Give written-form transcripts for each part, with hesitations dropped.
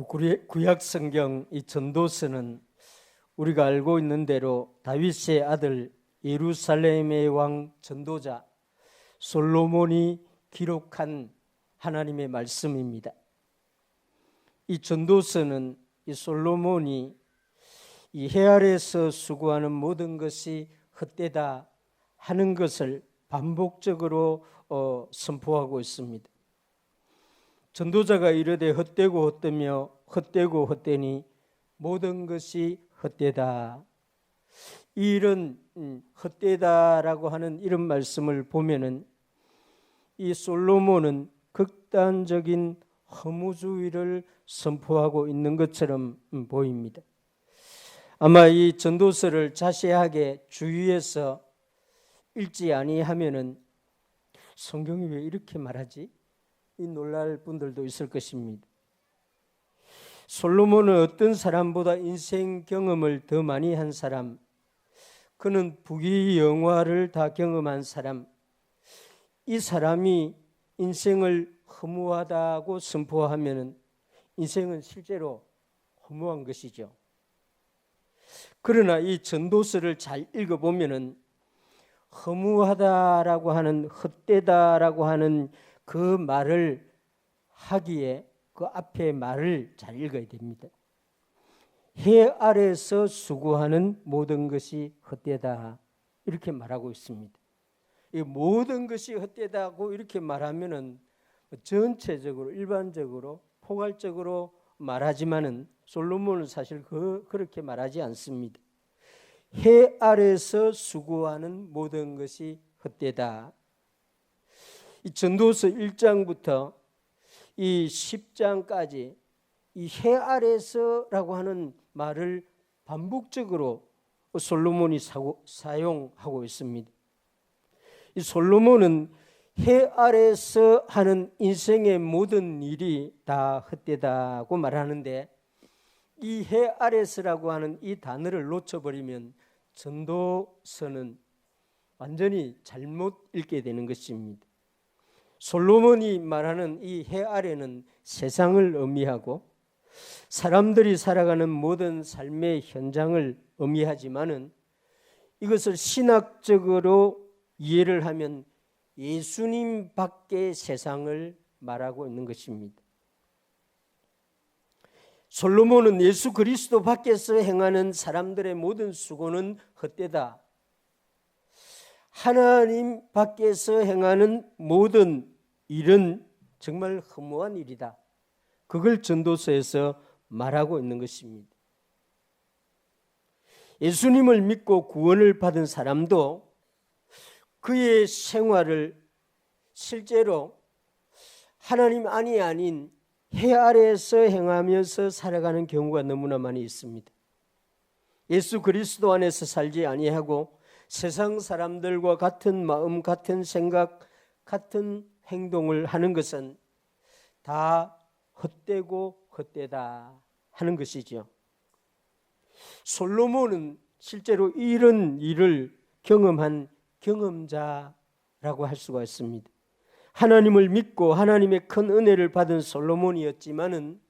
구약 성경 이 전도서는 우리가 알고 있는 대로 다윗의 아들 예루살렘의 왕 전도자 솔로몬이 기록한 하나님의 말씀입니다. 이 전도서는 이 솔로몬이 이 해 아래에서 수고하는 모든 것이 헛되다 하는 것을 반복적으로 선포하고 있습니다. 전도자가 이르되 헛되고 헛되며 헛되고 헛되니 모든 것이 헛되다. 이런 헛되다라고 하는 이런 말씀을 보면은 이 솔로몬은 극단적인 허무주의를 선포하고 있는 것처럼 보입니다. 아마 이 전도서를 자세하게 주의해서 읽지 아니하면은 성경이 왜 이렇게 말하지? 이 놀랄 분들도 있을 것입니다. 솔로몬은 어떤 사람보다 인생 경험을 더 많이 한 사람, 그는 부귀영화를 다 경험한 사람, 이 사람이 인생을 허무하다고 선포하면은 인생은 실제로 허무한 것이죠. 그러나 이 전도서를 잘 읽어보면은 허무하다라고 하는, 헛되다라고 하는 그 말을 하기에 그 앞에 말을 잘 읽어야 됩니다. 해 아래에서 수고하는 모든 것이 헛되다, 이렇게 말하고 있습니다. 이 모든 것이 헛되다고 이렇게 말하면은 전체적으로 일반적으로 포괄적으로 말하지만은 솔로몬은 사실 그렇게 말하지 않습니다. 해 아래에서 수고하는 모든 것이 헛되다. 이 전도서 1장부터 이 10장까지 이 해 아래에서라고 하는 말을 반복적으로 솔로몬이 사용하고 있습니다. 이 솔로몬은 해 아래에서 하는 인생의 모든 일이 다 헛되다고 말하는데, 이 해 아래에서라고 하는 이 단어를 놓쳐버리면 전도서는 완전히 잘못 읽게 되는 것입니다. 솔로몬이 말하는 이 해 아래는 세상을 의미하고 사람들이 살아가는 모든 삶의 현장을 의미하지만은 이것을 신학적으로 이해를 하면 예수님 밖의 세상을 말하고 있는 것입니다. 솔로몬은 예수 그리스도 밖에서 행하는 사람들의 모든 수고는 헛되다, 하나님 밖에서 행하는 모든 일은 정말 허무한 일이다, 그걸 전도서에서 말하고 있는 것입니다. 예수님을 믿고 구원을 받은 사람도 그의 생활을 실제로 하나님 안이 아닌 해 아래에서 행하면서 살아가는 경우가 너무나 많이 있습니다. 예수 그리스도 안에서 살지 아니하고 세상 사람들과 같은 마음, 같은 생각, 같은 행동을 하는 것은 다 헛되고 헛되다 하는 것이죠. 솔로몬은 실제로 이런 일을 경험한 경험자라고 할 수가 있습니다. 하나님을 믿고 하나님의 큰 은혜를 받은 솔로몬이었지만은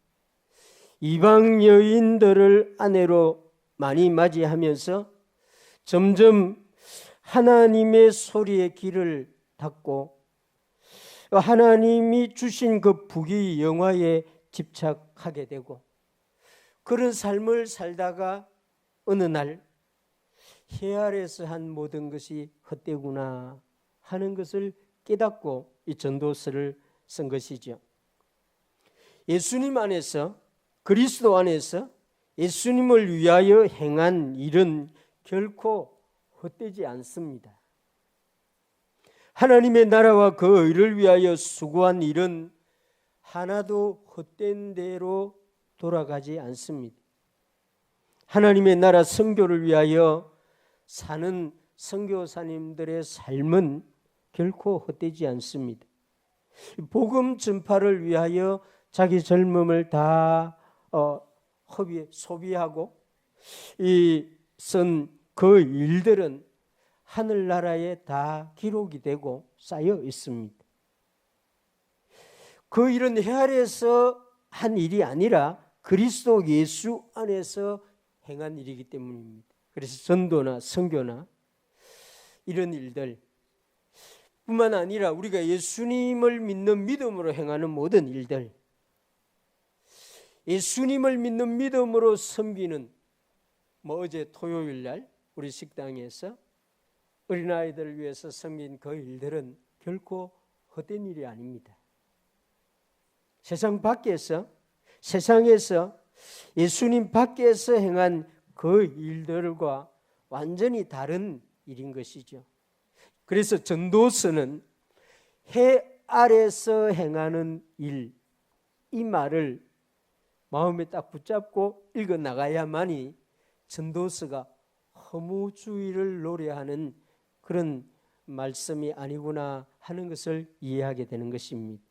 이방 여인들을 아내로 많이 맞이하면서 점점 하나님의 소리에 귀를 닫고 하나님이 주신 그 부귀영화에 집착하게 되고, 그런 삶을 살다가 어느 날 해 아래에서 한 모든 것이 헛되구나 하는 것을 깨닫고 이 전도서를 쓴 것이죠. 예수님 안에서, 그리스도 안에서 예수님을 위하여 행한 일은 결코 헛되지 않습니다. 하나님의 나라와 그 의를 위하여 수고한 일은 하나도 헛된 대로 돌아가지 않습니다. 하나님의 나라 선교를 위하여 사는 선교사님들의 삶은 결코 헛되지 않습니다. 복음 전파를 위하여 자기 젊음을 다 소비하고 쓴 그 일들은 하늘나라에 다 기록이 되고 쌓여 있습니다. 그 일은 해 아래에서 한 일이 아니라 그리스도 예수 안에서 행한 일이기 때문입니다. 그래서 전도나 선교나 이런 일들 뿐만 아니라 우리가 예수님을 믿는 믿음으로 행하는 모든 일들, 예수님을 믿는 믿음으로 섬기는 어제 토요일 날 우리 식당에서 어린아이들을 위해서 섬긴 그 일들은 결코 헛된 일이 아닙니다. 세상에서 예수님 밖에서 행한 그 일들과 완전히 다른 일인 것이죠. 그래서 전도서는 해 아래서 행하는 일, 이 말을 마음에 딱 붙잡고 읽어 나가야만이 전도서가 허무주의를 노래하는 그런 말씀이 아니구나 하는 것을 이해하게 되는 것입니다.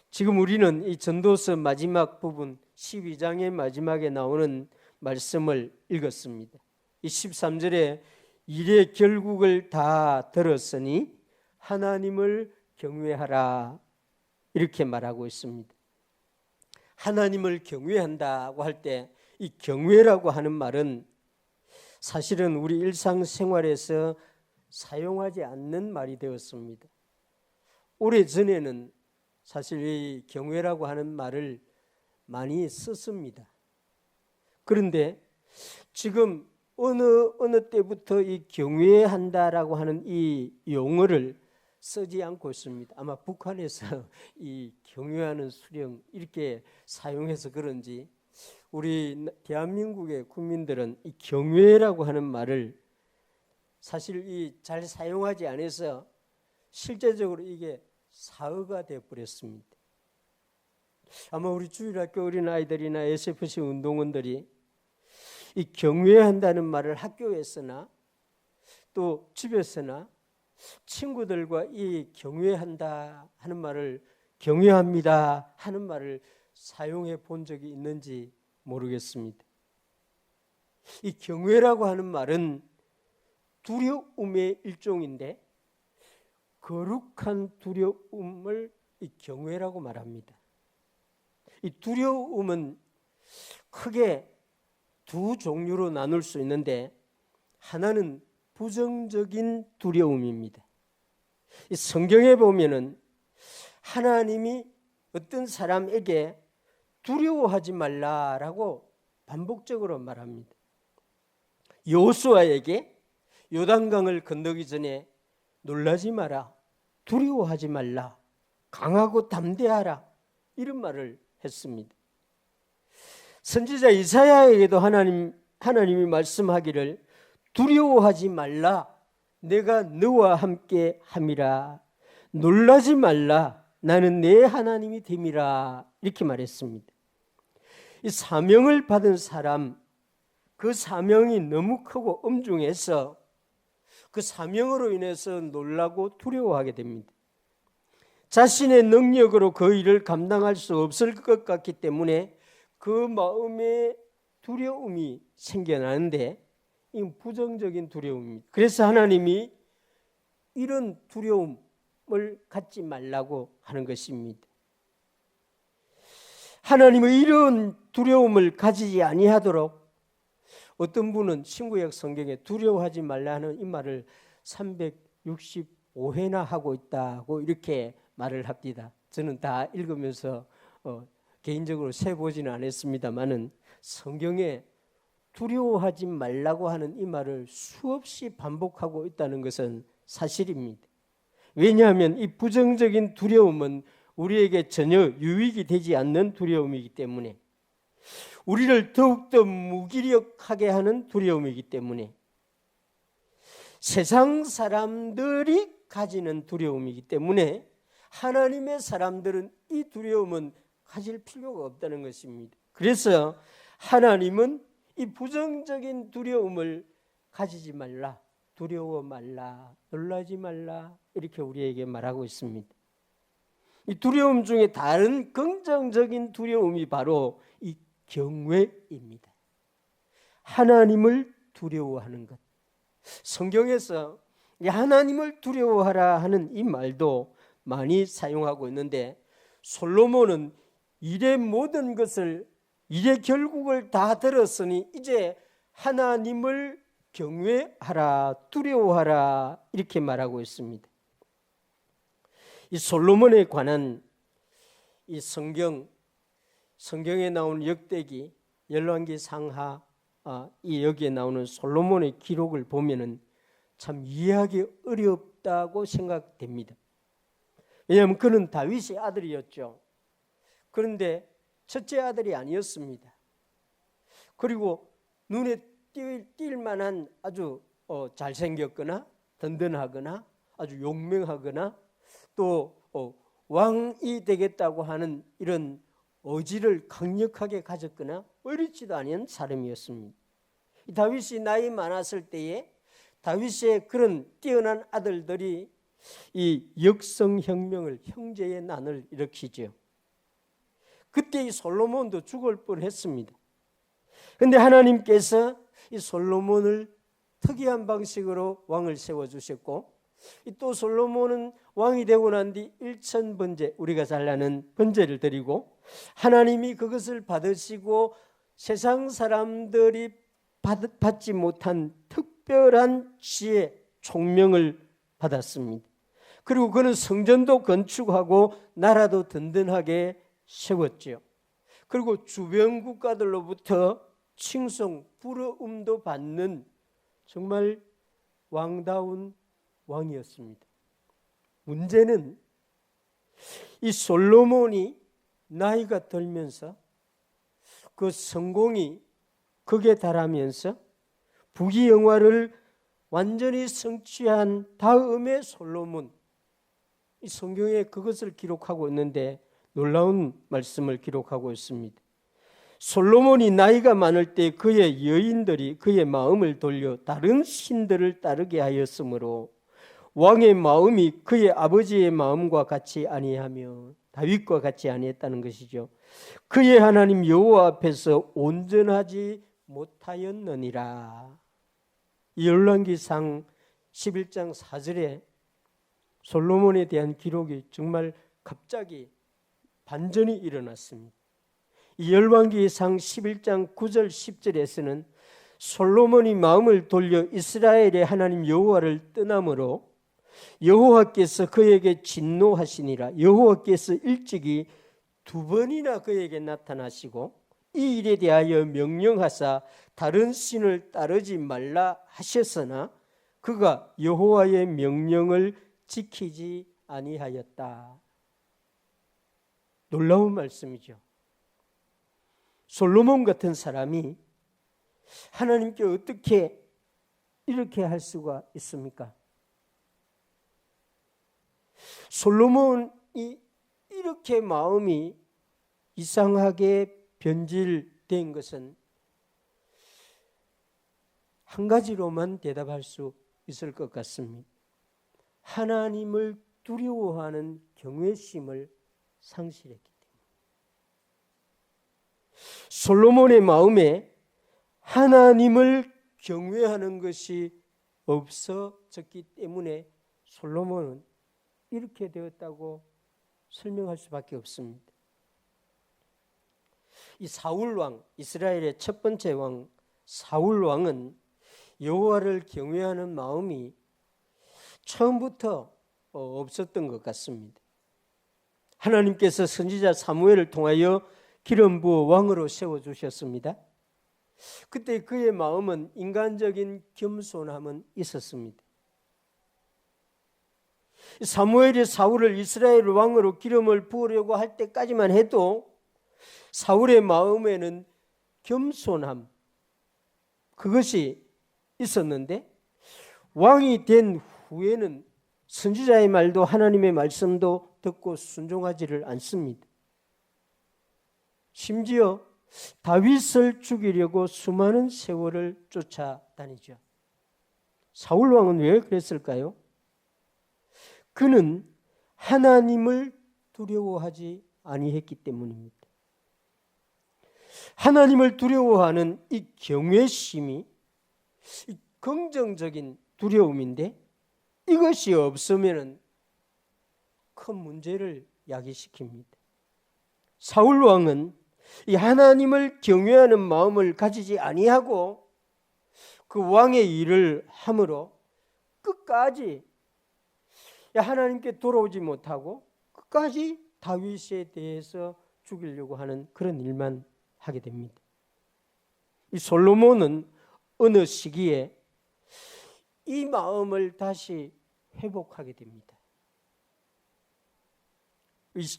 지금 우리는 이 전도서 마지막 부분 12장의 마지막에 나오는 말씀을 읽었습니다. 이 13절에 일의 결국을 다 들었으니 하나님을 경외하라 이렇게 말하고 있습니다. 하나님을 경외한다고 할 때 이 경외라고 하는 말은 사실은 우리 일상생활에서 사용하지 않는 말이 되었습니다. 오래전에는 사실 이 경외라고 하는 말을 많이 썼습니다. 그런데 지금 어느 때부터 이 경외한다라고 하는 이 용어를 쓰지 않고 있습니다. 아마 북한에서 이 경외하는 수령 이렇게 사용해서 그런지 우리 대한민국의 국민들은 이 경외라고 하는 말을 사실 이 잘 사용하지 않아서 실제적으로 이게 사어가 되어 버렸습니다. 아마 우리 주일학교 어린아이들이나 SFC 운동원들이 이 경외한다는 말을 학교에서나 또 집에서나 친구들과 이 경외한다 하는 말을 경외합니다 하는 말을 사용해 본 적이 있는지 모르겠습니다. 이 경외라고 하는 말은 두려움의 일종인데 거룩한 두려움을 이 경외라고 말합니다. 이 두려움은 크게 두 종류로 나눌 수 있는데 하나는 부정적인 두려움입니다. 이 성경에 보면은 하나님이 어떤 사람에게 두려워하지 말라라고 반복적으로 말합니다. 여호수아에게 요단강을 건너기 전에 놀라지 마라, 두려워하지 말라, 강하고 담대하라 이런 말을 했습니다. 선지자 이사야에게도 하나님이 말씀하기를 두려워하지 말라, 내가 너와 함께 함이라, 놀라지 말라, 나는 내 하나님이 됨이라 이렇게 말했습니다. 이 사명을 받은 사람, 그 사명이 너무 크고 엄중해서 그 사명으로 인해서 놀라고 두려워하게 됩니다. 자신의 능력으로 그 일을 감당할 수 없을 것 같기 때문에 그 마음에 두려움이 생겨나는데 이 부정적인 두려움입니다. 그래서 하나님이 이런 두려움을 갖지 말라고 하는 것입니다. 하나님의 이런 두려움을 가지지 아니하도록 어떤 분은 신구약 성경에 두려워하지 말라는 이 말을 365회나 하고 있다고 이렇게 말을 합니다. 저는 다 읽으면서 개인적으로 세보지는 않았습니다만은 성경에 두려워하지 말라고 하는 이 말을 수없이 반복하고 있다는 것은 사실입니다. 왜냐하면 이 부정적인 두려움은 우리에게 전혀 유익이 되지 않는 두려움이기 때문에, 우리를 더욱더 무기력하게 하는 두려움이기 때문에, 세상 사람들이 가지는 두려움이기 때문에 하나님의 사람들은 이 두려움은 가질 필요가 없다는 것입니다. 그래서 하나님은 이 부정적인 두려움을 가지지 말라, 두려워 말라, 놀라지 말라 이렇게 우리에게 말하고 있습니다. 이 두려움 중에 다른 긍정적인 두려움이 바로 이 경외입니다. 하나님을 두려워하는 것. 성경에서 하나님을 두려워하라 하는 이 말도 많이 사용하고 있는데 솔로몬은 일의 모든 것을 일의 결국을 다 들었으니 이제 하나님을 경외하라, 두려워하라 이렇게 말하고 있습니다. 이 솔로몬에 관한 이 성경에 나오는 역대기, 열왕기 상하, 이 여기에 나오는 솔로몬의 기록을 보면은 참 이해하기 어렵다고 생각됩니다. 왜냐하면 그는 다윗의 아들이었죠. 그런데 첫째 아들이 아니었습니다. 그리고 눈에 띌 만한 아주 잘생겼거나 든든하거나 아주 용맹하거나 또 왕이 되겠다고 하는 이런 의지를 강력하게 가졌거나 어리지도 않은 사람이었습니다. 다윗이 나이 많았을 때에 다윗의 그런 뛰어난 아들들이 이 역성혁명을, 형제의 난을 일으키죠. 그때 이 솔로몬도 죽을 뻔했습니다. 그런데 하나님께서 이 솔로몬을 특이한 방식으로 왕을 세워주셨고, 또 솔로몬은 왕이 되고 난 뒤 일천번제, 우리가 잘 아는 번제를 드리고 하나님이 그것을 받으시고 세상 사람들이 받지 못한 특별한 지혜, 총명을 받았습니다. 그리고 그는 성전도 건축하고 나라도 든든하게 세웠죠. 그리고 주변 국가들로부터 칭송, 부러움도 받는 정말 왕다운 왕이었습니다. 문제는 이 솔로몬이 나이가 들면서 그 성공이 극에 달하면서 부귀영화를 완전히 성취한 다음에 솔로몬, 이 성경에 그것을 기록하고 있는데 놀라운 말씀을 기록하고 있습니다. 솔로몬이 나이가 많을 때 그의 여인들이 그의 마음을 돌려 다른 신들을 따르게 하였으므로 왕의 마음이 그의 아버지의 마음과 같이 아니하며 다윗과 같이 아니했다는 것이죠. 그의 하나님 여호와 앞에서 온전하지 못하였느니라. 열왕기상 11장 4절에 솔로몬에 대한 기록이 정말 갑자기 반전이 일어났습니다. 이 열왕기상 11장 9절 10절에서는 솔로몬이 마음을 돌려 이스라엘의 하나님 여호와를 떠남으로 여호와께서 그에게 진노하시니라. 여호와께서 일찍이 2번이나 그에게 나타나시고 이 일에 대하여 명령하사 다른 신을 따르지 말라 하셨으나 그가 여호와의 명령을 지키지 아니하였다. 놀라운 말씀이죠. 솔로몬 같은 사람이 하나님께 어떻게 이렇게 할 수가 있습니까? 솔로몬이 이렇게 마음이 이상하게 변질된 것은 한 가지로만 대답할 수 있을 것 같습니다. 하나님을 두려워하는 경외심을 상실했기 때문에. 솔로몬의 마음에 하나님을 경외하는 것이 없어졌기 때문에 솔로몬은 이렇게 되었다고 설명할 수밖에 없습니다. 이 사울 왕, 이스라엘의 첫 번째 왕 사울 왕은 여호와를 경외하는 마음이 처음부터 없었던 것 같습니다. 하나님께서 선지자 사무엘을 통하여 기름 부어 왕으로 세워주셨습니다. 그때 그의 마음은 인간적인 겸손함은 있었습니다. 사무엘이 사울을 이스라엘 왕으로 기름을 부으려고 할 때까지만 해도 사울의 마음에는 겸손함, 그것이 있었는데 왕이 된 후에는 선지자의 말도 하나님의 말씀도 듣고 순종하지를 않습니다. 심지어 다윗을 죽이려고 수많은 세월을 쫓아다니죠. 사울 왕은 왜 그랬을까요? 그는 하나님을 두려워하지 아니했기 때문입니다. 하나님을 두려워하는 이 경외심이 이 긍정적인 두려움인데 이것이 없으면 큰 문제를 야기시킵니다. 사울 왕은 이 하나님을 경외하는 마음을 가지지 아니하고 그 왕의 일을 함으로 끝까지 하나님께 돌아오지 못하고 끝까지 다윗에 대해서 죽이려고 하는 그런 일만 하게 됩니다. 이 솔로몬은 어느 시기에 이 마음을 다시 회복하게 됩니다.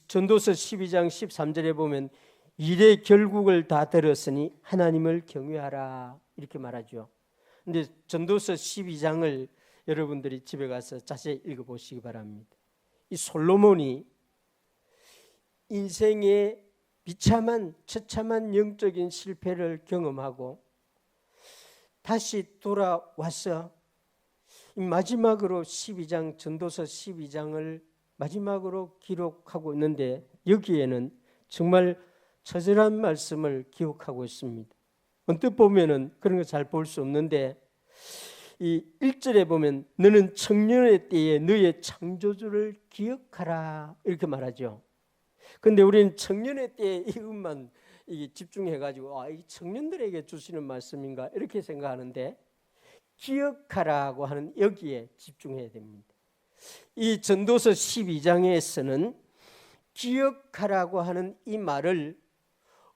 전도서 12장 13절에 보면 일의 결국을 다 들었으니 하나님을 경외하라 이렇게 말하죠. 근데 전도서 12장을 여러분들이 집에 가서 자세히 읽어보시기 바랍니다. 이 솔로몬이 인생의 비참한 처참한 영적인 실패를 경험하고 다시 돌아와서 마지막으로 12장 전도서 12장을 마지막으로 기록하고 있는데 여기에는 정말 처절한 말씀을 기록하고 있습니다. 언뜻 보면은 그런 거 잘 볼 수 없는데 이 1절에 보면 너는 청년의 때에 너의 창조주를 기억하라 이렇게 말하죠. 근데 우리는 청년의 때에 이것만 집중해가지고 이 청년들에게 주시는 말씀인가 이렇게 생각하는데 기억하라고 하는 여기에 집중해야 됩니다. 이 전도서 12장에서는 기억하라고 하는 이 말을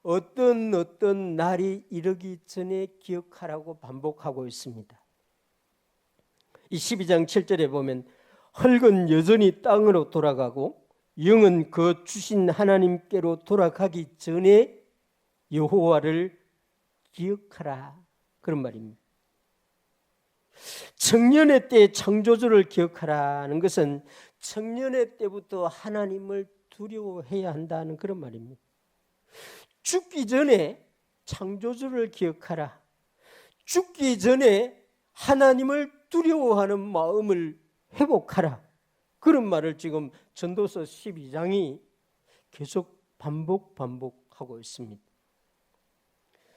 어떤 날이 이르기 전에 기억하라고 반복하고 있습니다. 이 12장 7절에 보면 흙은 여전히 땅으로 돌아가고 영은 그 주신 하나님께로 돌아가기 전에 여호와를 기억하라 그런 말입니다. 청년의 때의 창조주를 기억하라는 것은 청년의 때부터 하나님을 두려워해야 한다는 그런 말입니다. 죽기 전에 창조주를 기억하라. 죽기 전에 하나님을 두려워하는 마음을 회복하라. 그런 말을 지금 전도서 12장이 계속 반복하고 있습니다.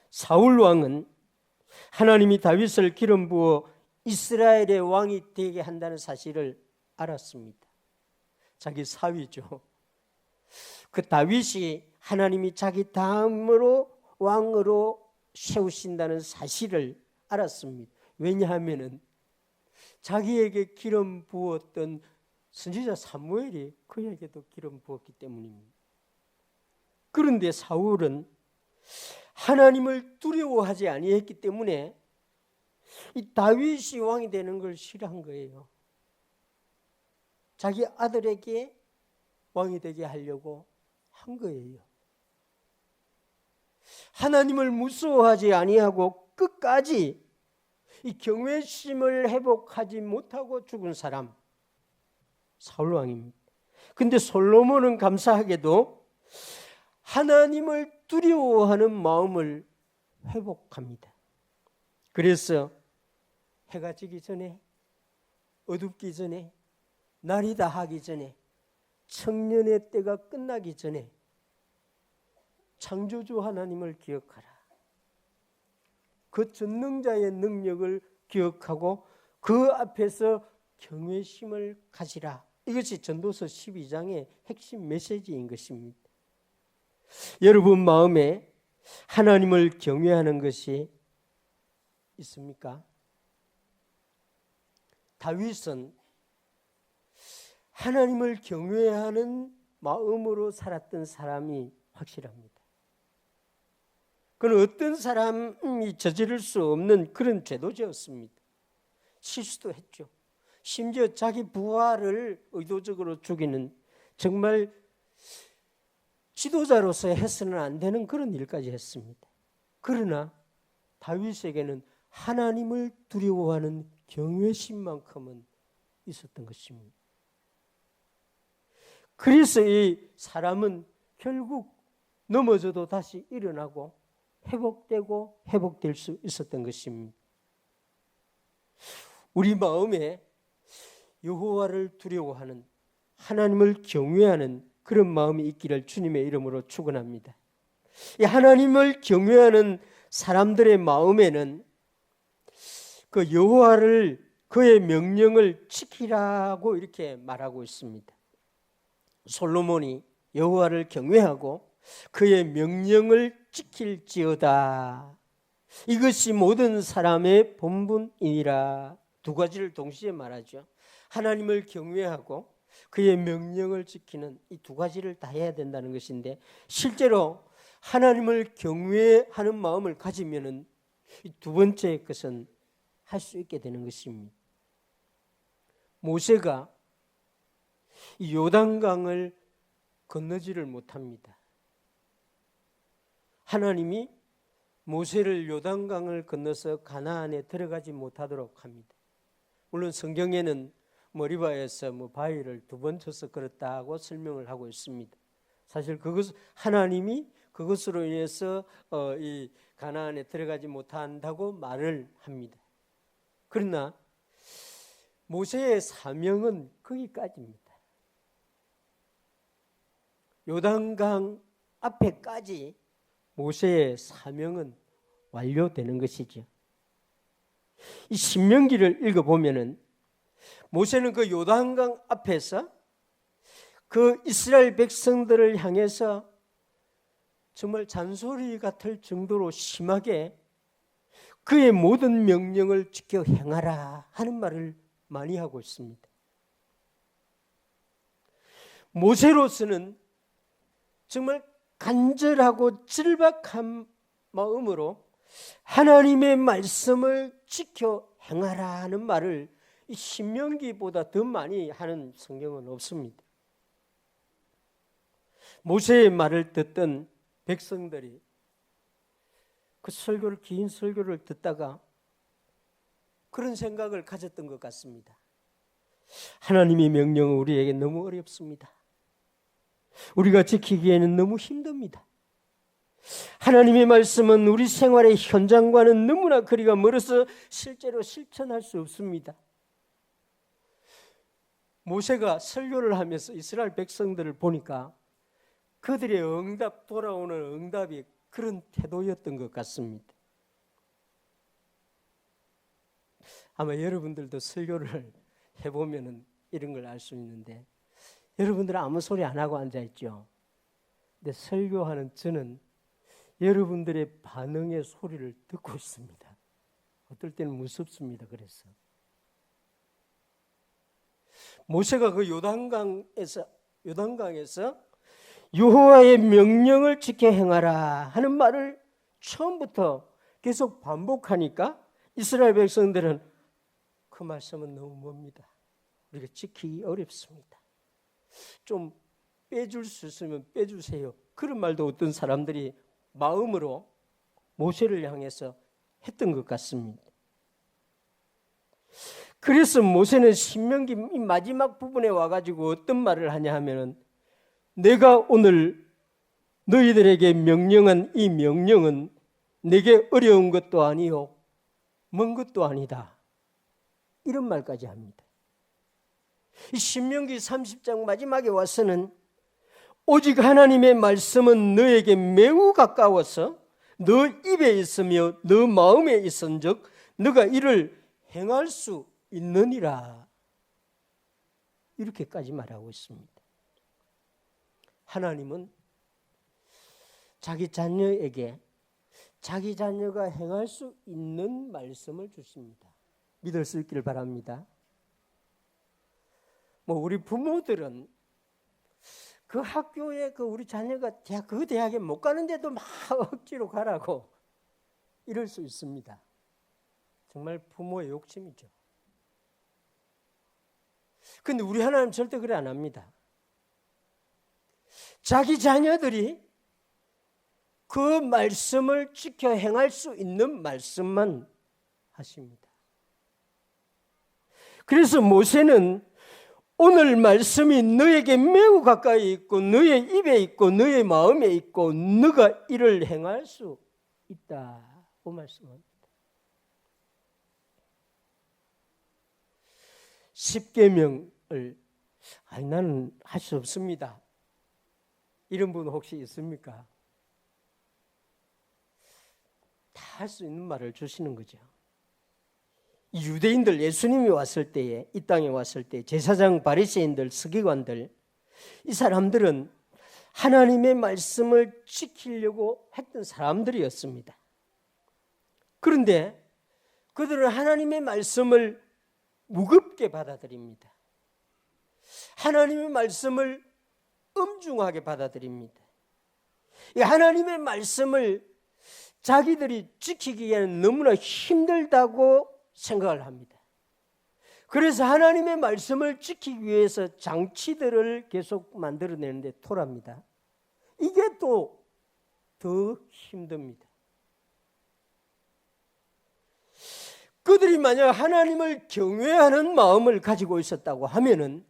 사울 왕은 하나님이 다윗을 기름 부어 이스라엘의 왕이 되게 한다는 사실을 알았습니다. 자기 사위죠. 그 다윗이 하나님이 자기 다음으로 왕으로 세우신다는 사실을 알았습니다. 왜냐하면 자기에게 기름 부었던 선지자 사무엘이 그에게도 기름 부었기 때문입니다. 그런데 사울은 하나님을 두려워하지 아니했기 때문에 이 다윗이 왕이 되는 걸 싫어한 거예요. 자기 아들에게 왕이 되게 하려고 한 거예요. 하나님을 무서워하지 아니하고 끝까지 이 경외심을 회복하지 못하고 죽은 사람 사울 왕입니다. 근데 솔로몬은 감사하게도 하나님을 두려워하는 마음을 회복합니다. 그래서 해가 지기 전에 어둡기 전에 날이 다하기 전에 청년의 때가 끝나기 전에 창조주 하나님을 기억하라. 그 전능자의 능력을 기억하고 그 앞에서 경외심을 가지라. 이것이 전도서 12장의 핵심 메시지인 것입니다. 여러분 마음에 하나님을 경외하는 것이 있습니까? 다윗은 하나님을 경외하는 마음으로 살았던 사람이 확실합니다. 그는 어떤 사람이 저지를 수 없는 그런 죄도 지었습니다. 실수도 했죠. 심지어 자기 부하를 의도적으로 죽이는 정말 지도자로서 해서는 안 되는 그런 일까지 했습니다. 그러나 다윗에게는 하나님을 두려워하는 경외심만큼은 있었던 것입니다. 그래서 이 사람은 결국 넘어져도 다시 일어나고 회복될 수 있었던 것입니다. 우리 마음에 여호와를 두려워하는 하나님을 경외하는 그런 마음이 있기를 주님의 이름으로 축원합니다. 이 하나님을 경외하는 사람들의 마음에는 그 여호와를 그의 명령을 지키라고 이렇게 말하고 있습니다. 솔로몬이 여호와를 경외하고 그의 명령을 지킬지어다. 이것이 모든 사람의 본분이니라. 두 가지를 동시에 말하죠. 하나님을 경외하고 그의 명령을 지키는 이 두 가지를 다 해야 된다는 것인데, 실제로 하나님을 경외하는 마음을 가지면은 이 두 번째 것은 할 수 있게 되는 것입니다. 모세가 이 요단강을 건너지를 못합니다. 하나님이 모세를 요단강을 건너서 가나안에 들어가지 못하도록 합니다. 물론 성경에는 머리바에서 바위를 2번 쳐서 걸었다고 설명을 하고 있습니다. 사실 하나님이 그것으로 인해서 이 가나안에 들어가지 못한다고 말을 합니다. 그러나 모세의 사명은 거기까지입니다. 요단강 앞에까지 모세의 사명은 완료되는 것이죠. 이 신명기를 읽어보면은 모세는 그 요단강 앞에서 그 이스라엘 백성들을 향해서 정말 잔소리 같을 정도로 심하게 그의 모든 명령을 지켜 행하라 하는 말을 많이 하고 있습니다. 모세로서는 정말 간절하고 절박한 마음으로 하나님의 말씀을 지켜 행하라 하는 말을 이 신명기보다 더 많이 하는 성경은 없습니다. 모세의 말을 듣던 백성들이 그 설교를, 긴 설교를 듣다가 그런 생각을 가졌던 것 같습니다. 하나님의 명령은 우리에게 너무 어렵습니다. 우리가 지키기에는 너무 힘듭니다. 하나님의 말씀은 우리 생활의 현장과는 너무나 거리가 멀어서 실제로 실천할 수 없습니다. 모세가 설교를 하면서 이스라엘 백성들을 보니까 그들의 돌아오는 응답이 그런 태도였던 것 같습니다. 아마 여러분들도 설교를 해보면 이런 걸 알 수 있는데, 여러분들은 아무 소리 안 하고 앉아있죠. 근데 설교하는 저는 여러분들의 반응의 소리를 듣고 있습니다. 어떨 때는 무섭습니다. 그래서 모세가 그 요단강에서 여호와의 명령을 지켜 행하라 하는 말을 처음부터 계속 반복하니까 이스라엘 백성들은 그 말씀은 너무 멉니다. 우리가 지키기 어렵습니다. 좀 빼줄 수 있으면 빼주세요. 그런 말도 어떤 사람들이 마음으로 모세를 향해서 했던 것 같습니다. 그래서 모세는 신명기 마지막 부분에 와가지고 어떤 말을 하냐 하면은, 내가 오늘 너희들에게 명령한 이 명령은 내게 어려운 것도 아니요 먼 것도 아니다. 이런 말까지 합니다. 이 신명기 30장 마지막에 와서는 오직 하나님의 말씀은 너에게 매우 가까워서 너 입에 있으며 너 마음에 있은즉 너가 이를 행할 수 있느니라. 이렇게까지 말하고 있습니다. 하나님은 자기 자녀에게 자기 자녀가 행할 수 있는 말씀을 주십니다. 믿을 수 있기를 바랍니다. 우리 부모들은 그 학교에 우리 자녀가 그 대학에 못 가는데도 막 억지로 가라고 이럴 수 있습니다. 정말 부모의 욕심이죠. 근데 우리 하나님 절대 그래 안 합니다. 자기 자녀들이 그 말씀을 지켜 행할 수 있는 말씀만 하십니다. 그래서 모세는 오늘 말씀이 너에게 매우 가까이 있고 너의 입에 있고 너의 마음에 있고 너가 이를 행할 수 있다고 말씀합니다. 10계명을 나는 할 수 없습니다. 이런 분 혹시 있습니까? 다 할 수 있는 말을 주시는 거죠. 유대인들, 예수님이 왔을 때에, 이 땅에 왔을 때 제사장 바리새인들, 서기관들, 이 사람들은 하나님의 말씀을 지키려고 했던 사람들이었습니다. 그런데 그들은 하나님의 말씀을 무겁게 받아들입니다. 하나님의 말씀을 엄중하게 받아들입니다. 이 하나님의 말씀을 자기들이 지키기에는 너무나 힘들다고 생각을 합니다. 그래서 하나님의 말씀을 지키기 위해서 장치들을 계속 만들어내는데 토랍니다. 이게 또 더 힘듭니다. 그들이 만약 하나님을 경외하는 마음을 가지고 있었다고 하면은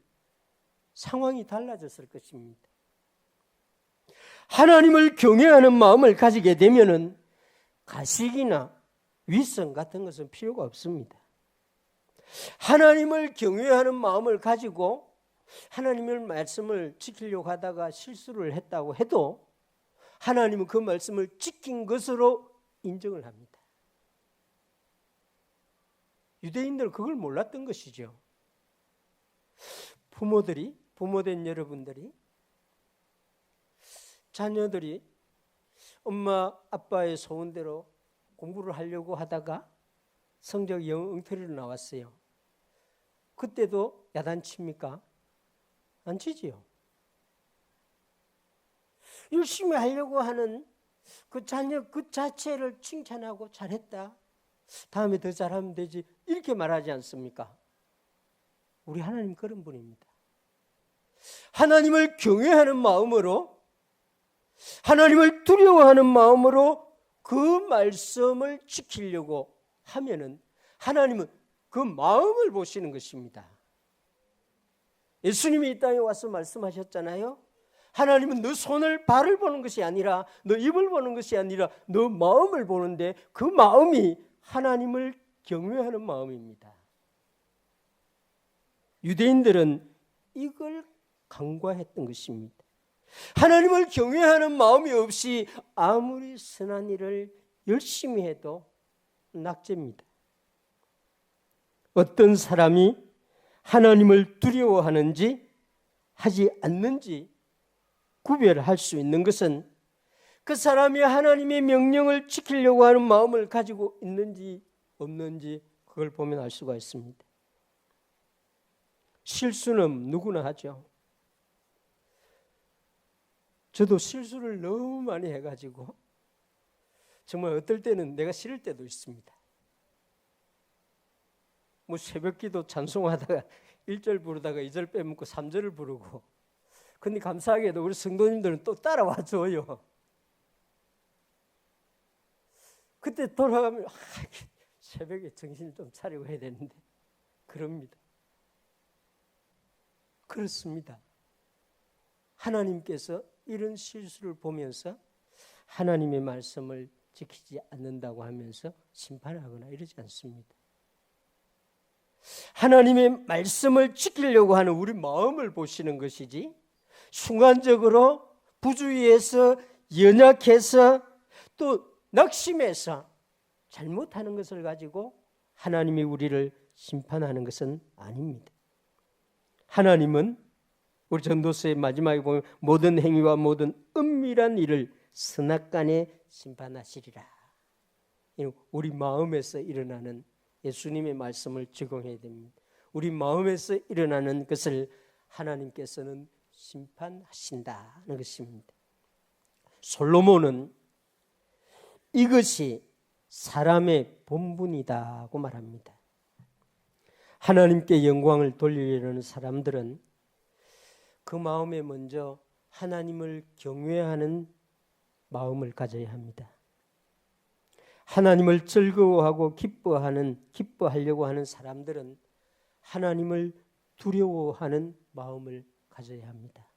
상황이 달라졌을 것입니다. 하나님을 경외하는 마음을 가지게 되면은 가식이나 위선 같은 것은 필요가 없습니다. 하나님을 경외하는 마음을 가지고 하나님의 말씀을 지키려고 하다가 실수를 했다고 해도 하나님은 그 말씀을 지킨 것으로 인정을 합니다. 유대인들은 그걸 몰랐던 것이죠. 부모된 여러분들이 자녀들이 엄마 아빠의 소원대로 공부를 하려고 하다가 성적 영 엉터리로 나왔어요. 그때도 야단칩니까? 안 치지요. 열심히 하려고 하는 그 자녀 그 자체를 칭찬하고 잘했다. 다음에 더 잘하면 되지. 이렇게 말하지 않습니까? 우리 하나님 그런 분입니다. 하나님을 경외하는 마음으로, 하나님을 두려워하는 마음으로 그 말씀을 지키려고 하면은 하나님은 그 마음을 보시는 것입니다. 예수님이 이 땅에 와서 말씀하셨잖아요. 하나님은 너 손을 발을 보는 것이 아니라, 너 입을 보는 것이 아니라 너 마음을 보는데 그 마음이 하나님을 경외하는 마음입니다. 유대인들은 이걸 간과했던 것입니다. 하나님을 경외하는 마음이 없이 아무리 선한 일을 열심히 해도 낙제입니다. 어떤 사람이 하나님을 두려워하는지 하지 않는지 구별할 수 있는 것은 그 사람이 하나님의 명령을 지키려고 하는 마음을 가지고 있는지 없는지 그걸 보면 알 수가 있습니다. 실수는 누구나 하죠. 저도 실수를 너무 많이 해가지고 정말 어떨 때는 내가 싫을 때도 있습니다. 뭐 새벽기도 찬송하다가 1절 부르다가 2절 빼먹고 3절을 부르고, 근데 감사하게도 우리 성도님들은 또 따라와 줘요. 그때 돌아가면 새벽에 정신을 좀 차리고 해야 되는데 그럽니다. 그렇습니다. 하나님께서 이런 실수를 보면서 하나님의 말씀을 지키지 않는다고 하면서 심판하거나 이러지 않습니다. 하나님의 말씀을 지키려고 하는 우리 마음을 보시는 것이지, 순간적으로 부주의해서 연약해서 또 낙심해서 잘못하는 것을 가지고 하나님이 우리를 심판하는 것은 아닙니다. 하나님은 우리 전도서의 마지막에 보면 모든 행위와 모든 은밀한 일을 선악간에 심판하시리라. 우리 마음에서 일어나는 예수님의 말씀을 적용해야 됩니다. 우리 마음에서 일어나는 것을 하나님께서는 심판하신다는 것입니다. 솔로몬은 이것이 사람의 본분이다고 말합니다. 하나님께 영광을 돌리려는 사람들은 그 마음에 먼저 하나님을 경외하는 마음을 가져야 합니다. 하나님을 즐거워하고 기뻐하려고 하는 사람들은 하나님을 두려워하는 마음을 가져야 합니다.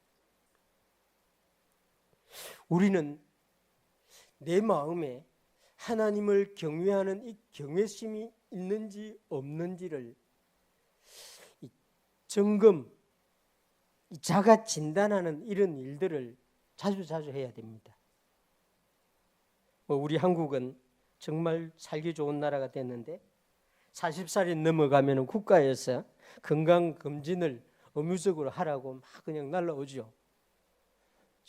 우리는 내 마음에 하나님을 경외하는 이 경외심이 있는지 없는지를 점검, 자가 진단하는 이런 일들을 자주 해야 됩니다. 우리 한국은 정말 살기 좋은 나라가 됐는데 40살이 넘어가면 국가에서 건강검진을 의무적으로 하라고 막 그냥 날라오죠.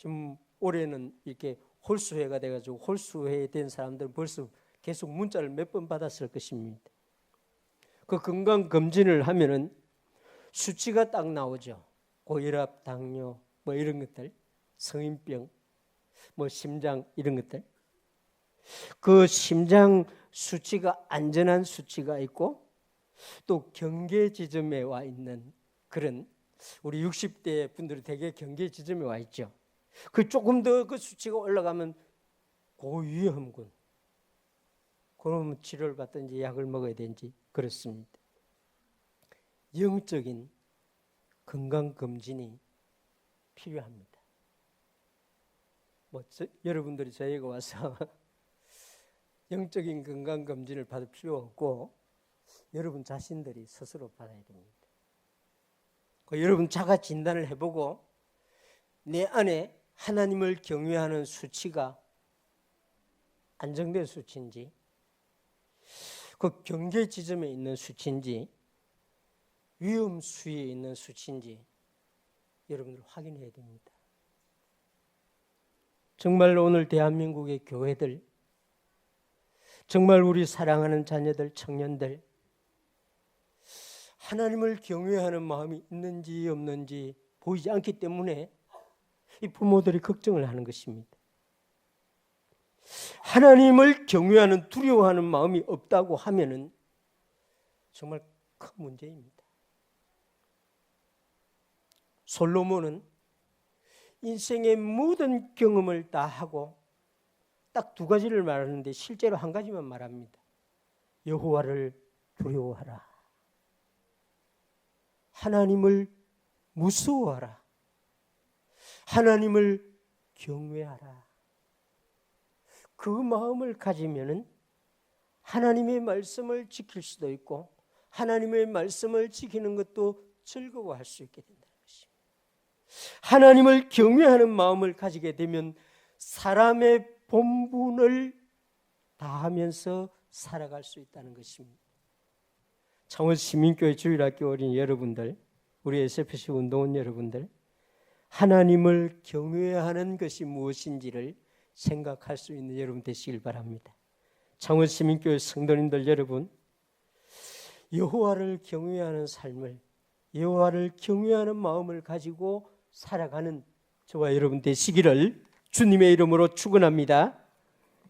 지금 올해는 이렇게 홀수회가 돼가지고 홀수회 된 사람들은 벌써 계속 문자를 몇 번 받았을 것입니다. 그 건강검진을 하면은 수치가 딱 나오죠. 고혈압, 당뇨, 뭐 이런 것들, 성인병, 뭐 심장 이런 것들. 그 심장 수치가 안전한 수치가 있고 또 경계 지점에 와 있는 그런 우리 60대 분들이 되게 경계 지점에 와 있죠. 그 조금 더 그 수치가 올라가면 고위험군. 그러면 치료를 받든지 약을 먹어야 되는지 그렇습니다. 영적인 건강검진이 필요합니다. 여러분들이 저희가 와서 영적인 건강검진을 받을 필요 없고 여러분 자신들이 스스로 받아야 됩니다. 여러분 자가 진단을 해보고 내 안에 하나님을 경외하는 수치가 안정된 수치인지 그 경계 지점에 있는 수치인지 위험 수위에 있는 수치인지 여러분들 확인해야 됩니다. 정말 오늘 대한민국의 교회들, 정말 우리 사랑하는 자녀들, 청년들 하나님을 경외하는 마음이 있는지 없는지 보이지 않기 때문에 이 부모들이 걱정을 하는 것입니다. 하나님을 경외하는 두려워하는 마음이 없다고 하면은 정말 큰 문제입니다. 솔로몬은 인생의 모든 경험을 다 하고 딱 두 가지를 말하는데 실제로 한 가지만 말합니다. 여호와를 두려워하라. 하나님을 무서워하라. 하나님을 경외하라. 그 마음을 가지면은 하나님의 말씀을 지킬 수도 있고 하나님의 말씀을 지키는 것도 즐거워할 수 있게 된다는 것입니다. 하나님을 경외하는 마음을 가지게 되면 사람의 본분을 다하면서 살아갈 수 있다는 것입니다. 창원 시민교회 주일학교 어린이 여러분들, 우리 SFC 운동원 여러분들, 하나님을 경외하는 것이 무엇인지를 생각할 수 있는 여러분 되시길 바랍니다. 창원 시민교회 성도님들 여러분, 여호와를 경외하는 삶을, 여호와를 경외하는 마음을 가지고 살아가는 저와 여러분 되시기를 주님의 이름으로 축원합니다.